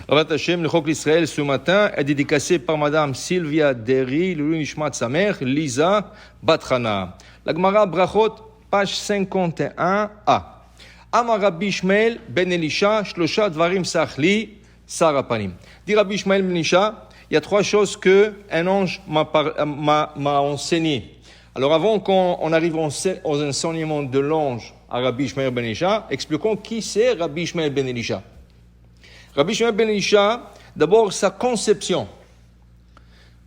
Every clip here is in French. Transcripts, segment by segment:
Ravat Hashem, le Chok l'Israël, ce matin, est dédicacé par Madame Sylvia Derry, le Nishmat sa mère, Lisa Batrana. La Gemara Brachot, page 51a. Amar Rabbi Ishmael ben Elisha, Shlosha Dvarim Sachli, Sarapanim. Dit Rabbi Ishmael ben Elisha, il y a trois choses que un ange m'a enseigné. Alors avant qu'on arrive aux enseignements de l'ange à Rabbi Ishmael ben Elisha, expliquons qui c'est Rabbi Ishmael ben Elisha. Rabbi Ishmael ben Elisha, d'abord sa conception.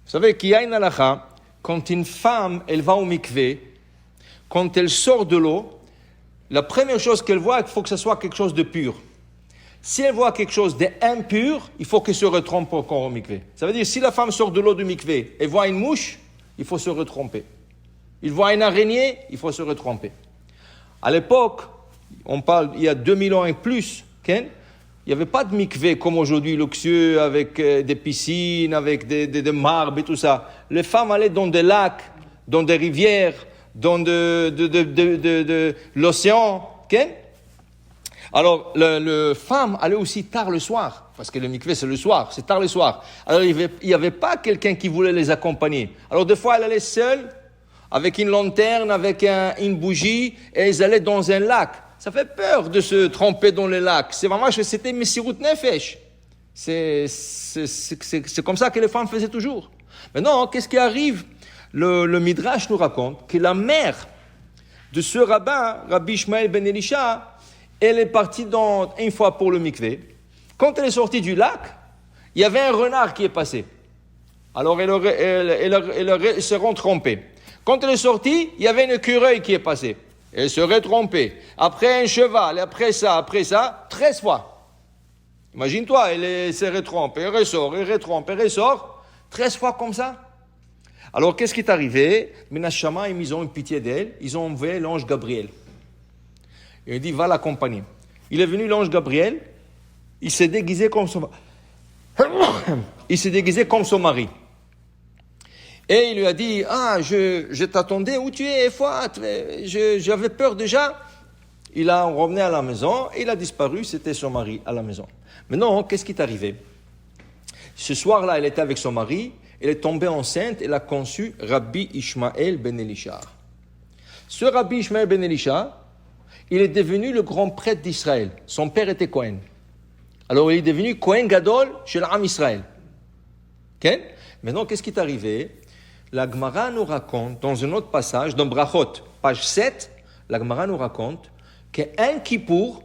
Vous savez qu'il y a une halakha, quand une femme, elle va au mikvé, quand elle sort de l'eau, la première chose qu'elle voit, il faut que ce soit quelque chose de pur. Si elle voit quelque chose d'impur, il faut qu'elle se retrompe encore au mikvé. Ça veut dire, si la femme sort de l'eau du mikvé et voit une mouche, il faut se retromper. Il voit une araignée, il faut se retromper. À l'époque, on parle il y a 2000 ans et plus, il n'y avait pas de mikvé comme aujourd'hui, luxueux, avec des piscines, avec des marbres et tout ça. Les femmes allaient dans des lacs, dans des rivières, dans de l'océan. Alors, les femmes allaient aussi tard le soir, parce que le mikvé c'est le soir, c'est tard le soir. Alors, il n'y avait pas quelqu'un qui voulait les accompagner. Alors, des fois, elle allait seule, avec une lanterne, avec une bougie, et elles allaient dans un lac. Ça fait peur de se tremper dans le lac. C'est vraiment, c'était Messirut Nefesh. C'est comme ça que les femmes faisaient toujours. Maintenant, qu'est-ce qui arrive? Le Midrash nous raconte que la mère de ce rabbin, Rabbi Ishmael ben Elisha, elle est partie une fois pour le mikvé. Quand elle est sortie du lac, il y avait un renard qui est passé. Alors elle se retrompée. Quand elle est sortie, il y avait un écureuil qui est passé. Elle se retrompée. Après un cheval, après ça, 13 fois. Imagine-toi, elle se retrompe, elle ressort, elle retrompe, elle ressort, 13 fois comme ça. Alors qu'est-ce qui est arrivé? Menachama, ils ont eu pitié d'elle, ils ont envoyé l'ange Gabriel. Il dit, va l'accompagner. Il est venu l'ange Gabriel, il s'est déguisé comme son mari. Et il lui a dit, je t'attendais, où tu es, Fouad? J'avais peur déjà. Il a revenu à la maison, et il a disparu, c'était son mari à la maison. Maintenant, qu'est-ce qui est arrivé? Ce soir-là, elle était avec son mari, elle est tombée enceinte, elle a conçu Rabbi Ishmael ben Elisha. Ce Rabbi Ishmael ben Elisha, il est devenu le grand prêtre d'Israël. Son père était Kohen. Alors il est devenu Kohen Gadol chez l'Am Israël. Okay? Maintenant, qu'est-ce qui est arrivé? La Gemara nous raconte, dans un autre passage, dans Brachot, page 7, la Gemara nous raconte qu'un Kippour,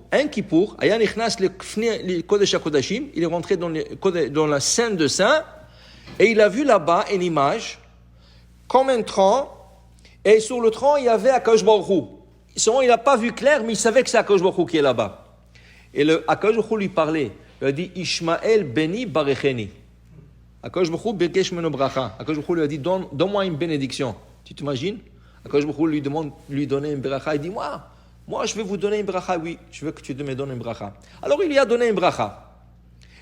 Aya Nichnas le Kodesh HaKodashim, il est rentré dans la Sainte de Saints, et il a vu là-bas une image, comme un tronc, et sur le tronc, il y avait Akadosh Baruch Hu. Seulement, il n'a pas vu clair, mais il savait que c'est Akadosh Baruch Hu qui est là-bas. Et Akadosh Baruch Hu lui parlait. Il a dit, Ishmael beni barecheni. Akadosh Baruch Hu bekesh meno bracha. Akadosh Baruch Hu lui a dit, donne-moi une bénédiction. Tu t'imagines? Akadosh Baruch Hu lui demande lui donner une bracha. Il dit, moi, je vais vous donner une bracha. Oui, je veux que tu me donnes une bracha. Alors, il lui a donné une bracha.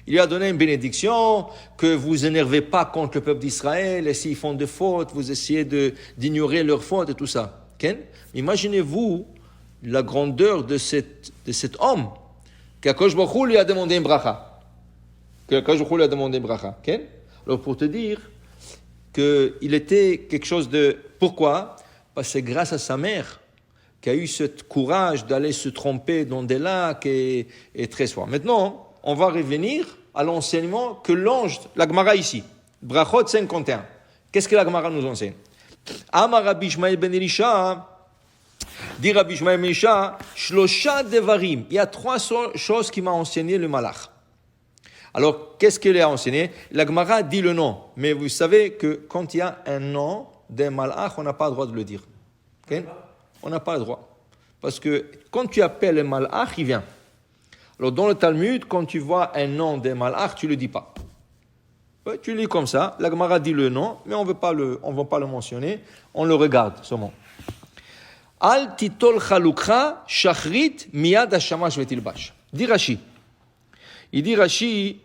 Il lui a donné une bénédiction, que vous énervez pas contre le peuple d'Israël, et s'ils font des fautes, vous essayez d'ignorer leurs fautes et tout ça. Imaginez-vous la grandeur de cet homme qu'Akadosh Baruch Hu lui a demandé une bracha. Alors pour te dire qu'il était quelque chose de... Pourquoi? Parce que c'est grâce à sa mère qui a eu ce courage d'aller se tromper dans des lacs et 13 fois. Maintenant, on va revenir à l'enseignement que l'ange, la Gemara ici, Brachot 51. Qu'est-ce que la Gemara nous enseigne? Amar Rabbi Ishmael ben Elisha, dit Rabbi Ishmael ben Elisha, Shlosha devarim. Il y a trois choses qui m'a enseigné le malach. Alors, qu'est-ce qu'il a enseigné? La Gemara dit le nom. Mais vous savez que quand il y a un nom d'un malach, on n'a pas le droit de le dire. Okay? On n'a pas le droit. Parce que quand tu appelles le malach, il vient. Alors, dans le Talmud, quand tu vois un nom d'un malach, tu ne le dis pas. Ouais, tu le lis comme ça. La Gemara dit le nom, mais on ne veut pas le mentionner. On le regarde seulement. Al titol chalukha shachrit miyad hashamash vetilbash. Dit Rashi. Il dit Rashi,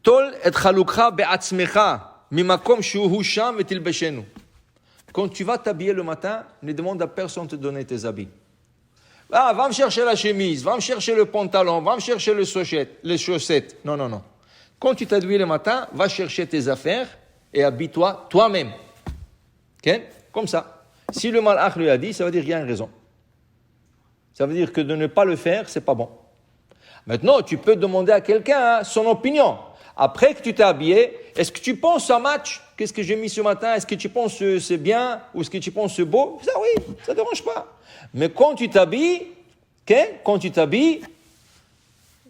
tol et chalukha be'atzmecha mimakom shuhu sham vetilbeshenu. Quand tu vas t'habiller le matin, ne demande à personne de te donner tes habits. Ah, va me chercher la chemise, va me chercher le pantalon, va me chercher les chaussettes. Non, non, non. Quand tu t'habilles le matin, va chercher tes affaires et habille-toi toi-même. Okay? Comme ça. Si le malach lui a dit, ça veut dire qu'il y a une raison. Ça veut dire que de ne pas le faire, c'est pas bon. Maintenant, tu peux demander à quelqu'un son opinion. Après que tu t'es habillé, est-ce que tu penses à match? Qu'est-ce que j'ai mis ce matin? Est-ce que tu penses que c'est bien? Ou est-ce que tu penses que c'est beau? Ça oui, ça ne dérange pas. Mais quand tu t'habilles,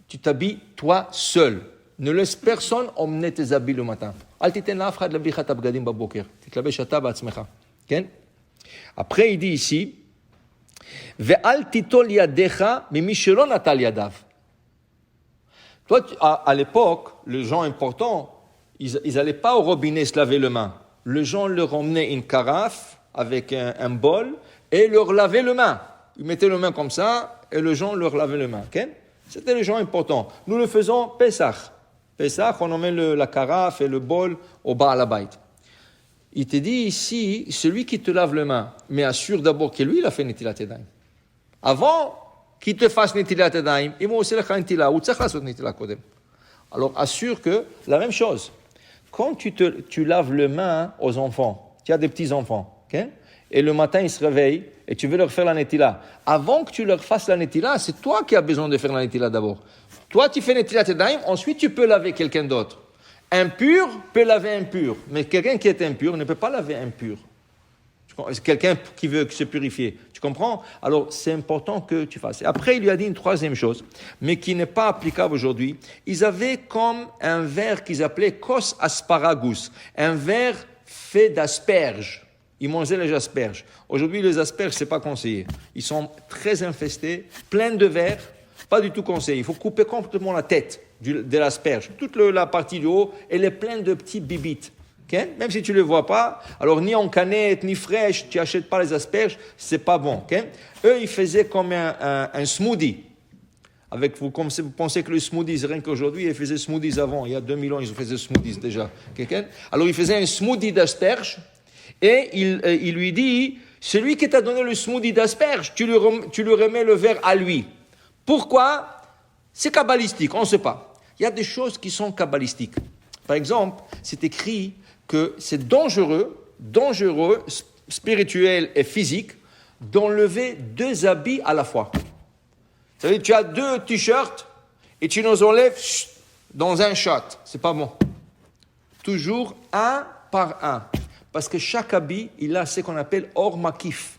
tu t'habilles toi seul. Ne laisse personne emmener tes habits le matin. Après, il dit ici, toi, à l'époque, les gens importants, ils n'allaient pas au robinet se laver les mains. Les gens leur emmenaient une carafe avec un bol et leur lavaient les mains. Ils mettaient les mains comme ça et les gens leur lavaient les mains. Okay? C'était les gens importants. Nous le faisons Pesach. Pesach, on emmène la carafe et le bol au Baal Habayit. Il te dit ici, celui qui te lave les mains, mais assure d'abord que lui, il a fait Netilat Yadayim. Avant qu'il te fasse Netilat Yadayim, il m'a aussi la Netilat, ou tzach lasot Netilat Kodem. Alors assure que, la même chose, quand tu laves les mains aux enfants, tu as des petits-enfants, okay? Et le matin ils se réveillent, et tu veux leur faire la Netilat. Avant que tu leur fasses la Netilat, c'est toi qui as besoin de faire la Netilat d'abord. Toi, tu fais Netilat Yadayim, ensuite tu peux laver quelqu'un d'autre. Impur peut laver impur, mais quelqu'un qui est impur ne peut pas laver impur. C'est quelqu'un qui veut se purifier. Tu comprends? Alors, c'est important que tu fasses. Après, il lui a dit une troisième chose, mais qui n'est pas applicable aujourd'hui. Ils avaient comme un verre qu'ils appelaient kos asparagus, un verre fait d'asperges. Ils mangeaient les asperges. Aujourd'hui, les asperges, c'est pas conseillé. Ils sont très infestés, pleins de vers. Pas du tout conseillé. Il faut couper complètement la tête de l'asperge. Toute la partie du haut, elle est pleine de petits bibites. Okay? Même si tu ne les vois pas, alors ni en canette, ni fraîche, tu n'achètes pas les asperges, c'est pas bon. Okay? Eux, ils faisaient comme un smoothie. Vous pensez que le smoothie, c'est rien qu'aujourd'hui, ils faisaient smoothies avant. Il y a 2000 ans, ils faisaient smoothies déjà. Okay? Alors, ils faisaient un smoothie d'asperges et il lui dit, celui qui t'a donné le smoothie d'asperges, tu lui remets le verre à lui. Pourquoi? C'est kabbalistique, on ne sait pas. Il y a des choses qui sont kabbalistiques. Par exemple, c'est écrit que c'est dangereux, spirituel et physique, d'enlever 2 habits à la fois. Ça veut dire que tu as 2 t-shirts et tu nous enlèves dans un shot. C'est pas bon. Toujours un par un. Parce que chaque habit, il a ce qu'on appelle or makif.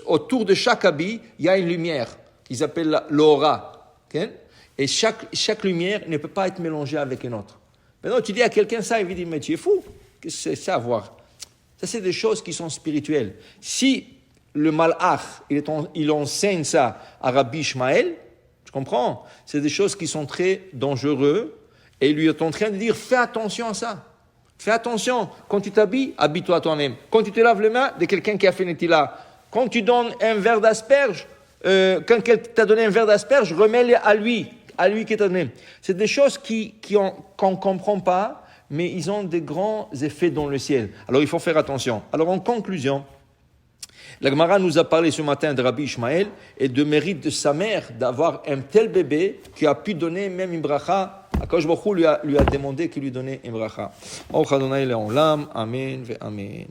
Autour de chaque habit, il y a une lumière qu'ils appellent l'aura. Okay? Et chaque lumière ne peut pas être mélangée avec une autre. Maintenant, tu dis à quelqu'un ça, il va dire, mais tu es fou. Qu'est-ce que c'est ça à voir? Ça, c'est des choses qui sont spirituelles. Si le malach, il enseigne ça à Rabbi Ishmael, tu comprends? C'est des choses qui sont très dangereuses. Et il lui est en train de dire, fais attention à ça. Fais attention, quand tu t'habilles, habille-toi toi-même. Quand tu te laves les mains, de quelqu'un qui a fait Netilat. Quand tu donnes un verre d'asperge, quand quelqu'un t'a donné un verre d'asperge, remets-le à lui qui t'a donné. C'est des choses qu'on ne comprend pas, mais ils ont des grands effets dans le ciel. Alors il faut faire attention. Alors en conclusion, la Gemara nous a parlé ce matin de Rabbi Ishmael et de mérite de sa mère d'avoir un tel bébé qui a pu donner même une bracha. Akadosh Baruch Hu lui a demandé qu'il lui donnait une bracha. Amen ve amen.